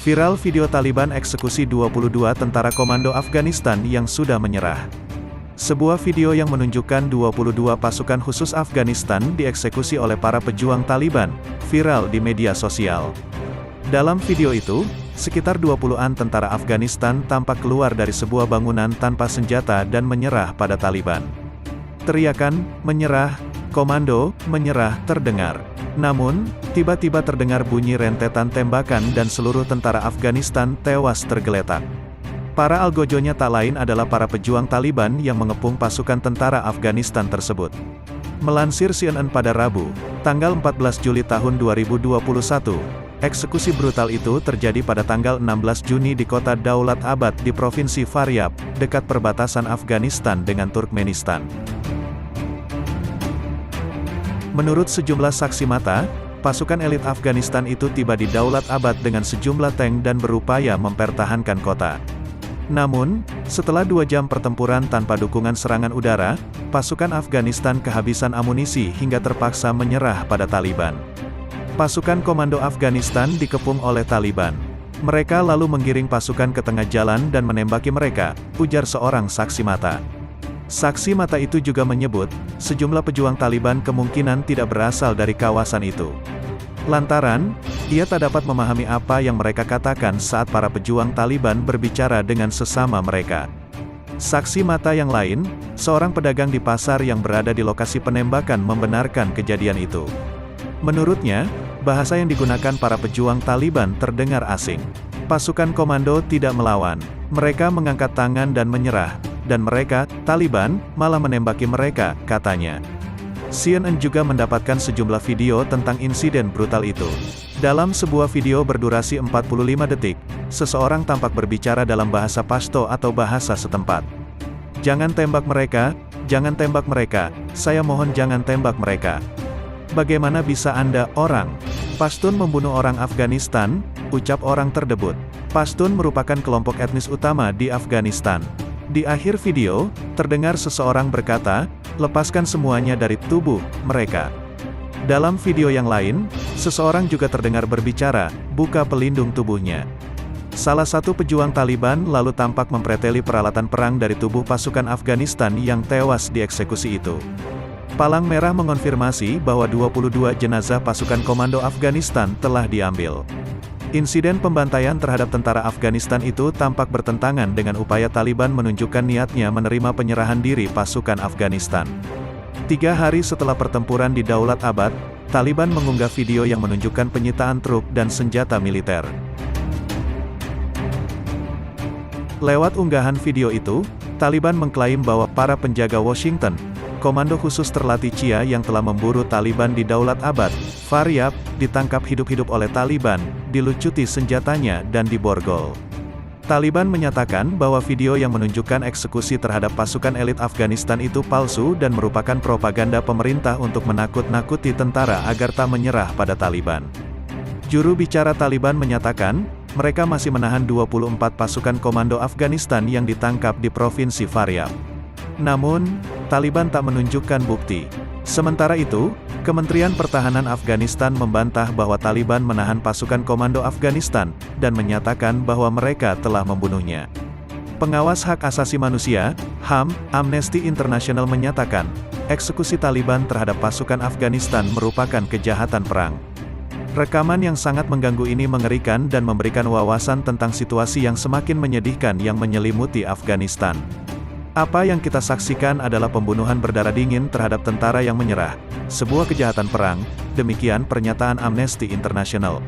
Viral video Taliban eksekusi 22 tentara komando Afghanistan yang sudah menyerah. Sebuah video yang menunjukkan 22 pasukan khusus Afghanistan dieksekusi oleh para pejuang Taliban, viral di media sosial. Dalam video itu, sekitar 20-an tentara Afghanistan tampak keluar dari sebuah bangunan tanpa senjata dan menyerah pada Taliban. Teriakan, "Menyerah, komando, menyerah," terdengar. Namun, tiba-tiba terdengar bunyi rentetan tembakan dan seluruh tentara Afghanistan tewas tergeletak. Para algojonya tak lain adalah para pejuang Taliban yang mengepung pasukan tentara Afghanistan tersebut. Melansir CNN pada Rabu, tanggal 14 Juli tahun 2021, eksekusi brutal itu terjadi pada tanggal 16 Juni di kota Daulat Abad di Provinsi Faryab, dekat perbatasan Afghanistan dengan Turkmenistan. Menurut sejumlah saksi mata, pasukan elit Afghanistan itu tiba di Daulat Abad dengan sejumlah tank dan berupaya mempertahankan kota. Namun, setelah 2 jam pertempuran tanpa dukungan serangan udara, pasukan Afghanistan kehabisan amunisi hingga terpaksa menyerah pada Taliban. Pasukan komando Afghanistan dikepung oleh Taliban. Mereka lalu menggiring pasukan ke tengah jalan dan menembaki mereka, ujar seorang saksi mata. Saksi mata itu juga menyebut, sejumlah pejuang Taliban kemungkinan tidak berasal dari kawasan itu. Lantaran, ia tak dapat memahami apa yang mereka katakan saat para pejuang Taliban berbicara dengan sesama mereka. Saksi mata yang lain, seorang pedagang di pasar yang berada di lokasi penembakan membenarkan kejadian itu. Menurutnya, bahasa yang digunakan para pejuang Taliban terdengar asing. Pasukan komando tidak melawan, mereka mengangkat tangan dan menyerah, dan mereka, Taliban, malah menembaki mereka, katanya. CNN juga mendapatkan sejumlah video tentang insiden brutal itu. Dalam sebuah video berdurasi 45 detik, seseorang tampak berbicara dalam bahasa Pashto atau bahasa setempat. "Jangan tembak mereka, jangan tembak mereka, saya mohon jangan tembak mereka. Bagaimana bisa Anda, orang Pashtun membunuh orang Afghanistan?" ucap orang tersebut. Pashtun merupakan kelompok etnis utama di Afghanistan. Di akhir video, terdengar seseorang berkata, "Lepaskan semuanya dari tubuh mereka." Dalam video yang lain, seseorang juga terdengar berbicara, "Buka pelindung tubuhnya." Salah satu pejuang Taliban lalu tampak mempreteli peralatan perang dari tubuh pasukan Afghanistan yang tewas dieksekusi itu. Palang Merah mengonfirmasi bahwa 22 jenazah pasukan komando Afghanistan telah diambil. Insiden pembantaian terhadap tentara Afghanistan itu tampak bertentangan dengan upaya Taliban menunjukkan niatnya menerima penyerahan diri pasukan Afghanistan. 3 hari setelah pertempuran di Daulat Abad, Taliban mengunggah video yang menunjukkan penyitaan truk dan senjata militer. Lewat unggahan video itu, Taliban mengklaim bahwa para penjaga Washington, komando khusus terlatih CIA yang telah memburu Taliban di Daulat Abad, Faryab, ditangkap hidup-hidup oleh Taliban, dilucuti senjatanya dan diborgol. Taliban menyatakan bahwa video yang menunjukkan eksekusi terhadap pasukan elit Afghanistan itu palsu dan merupakan propaganda pemerintah untuk menakut-nakuti tentara agar tak menyerah pada Taliban. Juru bicara Taliban menyatakan, mereka masih menahan 24 pasukan komando Afghanistan yang ditangkap di Provinsi Faryab. Namun, Taliban tak menunjukkan bukti. Sementara itu, Kementerian Pertahanan Afghanistan membantah bahwa Taliban menahan pasukan komando Afghanistan, dan menyatakan bahwa mereka telah membunuhnya. Pengawas hak asasi manusia, HAM, Amnesty International menyatakan, eksekusi Taliban terhadap pasukan Afghanistan merupakan kejahatan perang. Rekaman yang sangat mengganggu ini mengerikan dan memberikan wawasan tentang situasi yang semakin menyedihkan yang menyelimuti Afghanistan. Apa yang kita saksikan adalah pembunuhan berdarah dingin terhadap tentara yang menyerah. Sebuah kejahatan perang, demikian pernyataan Amnesty International.